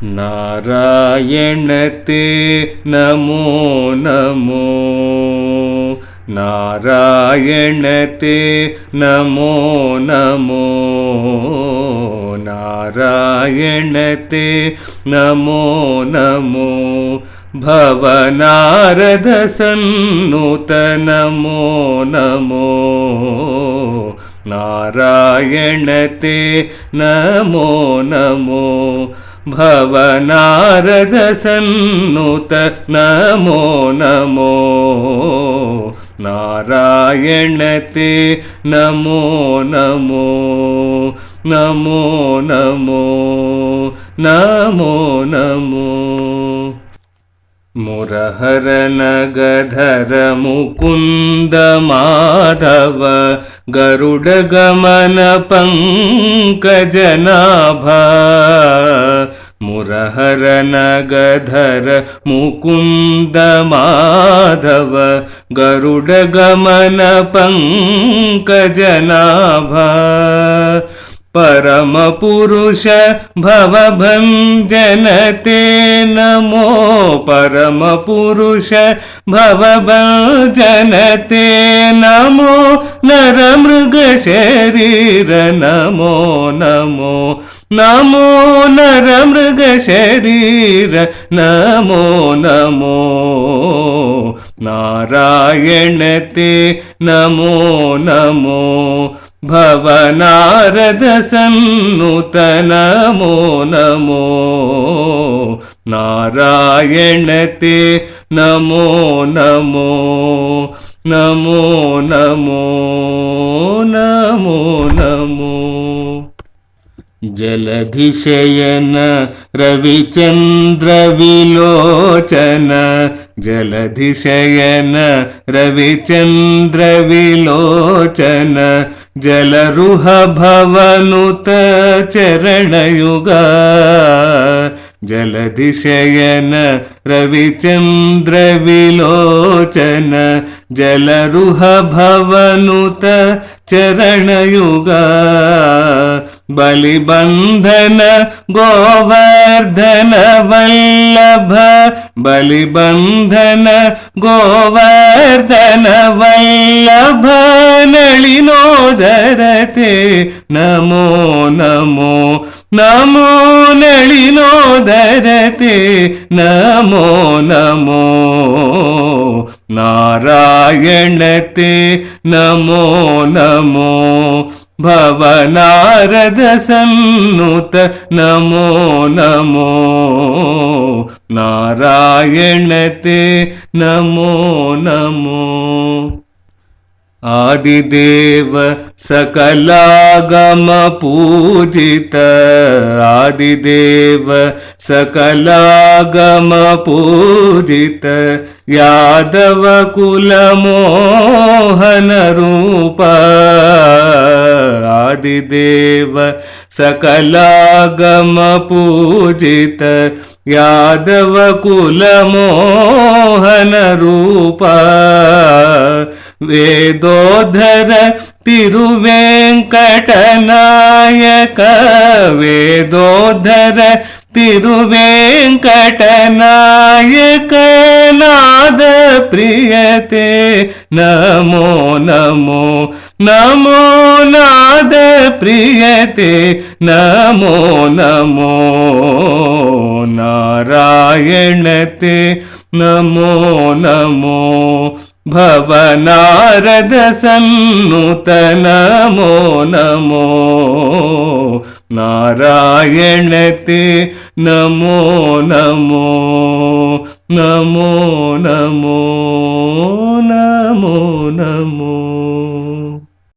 नारायणते नमो नमो नारायणते नमो नमो नारायणते नमो नमो भवनारद सन्नुत नमो नमो नारायणते नमो नमो भवनारद सन्नुत नमो नमो नारायणते नमो नमो नमो नमो नमो नमो मुरहर नगधर मुकुंद माधव गरुड गमन पंकजनाभ मुरहर नगधर मुकुंद माधव गरुड गमन पंकजनाभ परम पुरुष भवभञ्जनते नमो परम पुरुष भवभञ्जनते नमो नरमृग शरीर नमो नमो नमो नरमृग शरीर नमो नमो नारायणते नमो नमो भवनारद सन्नुत नमो नमो नारायणते नमो नमो नमो नमो नमो नमो जलधिशयन रविचंद्र विलोचन जलधिशयन रविचंद्र विलोचन जलरुह भवनुत चरणयुगा जलधिशयन रविचंद्र विलोचन जलरुह भवनुत चरणयुगा बलिबंधन गोवर्धन वल्लभ बलिबंधन गोवर्धन वल्लभ नलिनोदरते नमो नमो नमो नलिनोदरते नमो नमो नारायणते नमो नमो भवनारद सन्नुत नमो नमो नारायणते नमो नमो आदिदेव सकलागम पूजित आदिदेव सकलागम पूजित यादव कुल मोहन रूप आदिदेव सकलागम पूजित यादव कुल मोहन रूप वेदोधर तिरुवेंकटनायक वेदोधर तिरुवेंकटनायक नाद प्रियते नमो नमो नमो नाद प्रियते नमो नमो नारायणते नमो नमो भवनारद सन्नुत नमो नमो नारायणते नमो नमो नमो नमो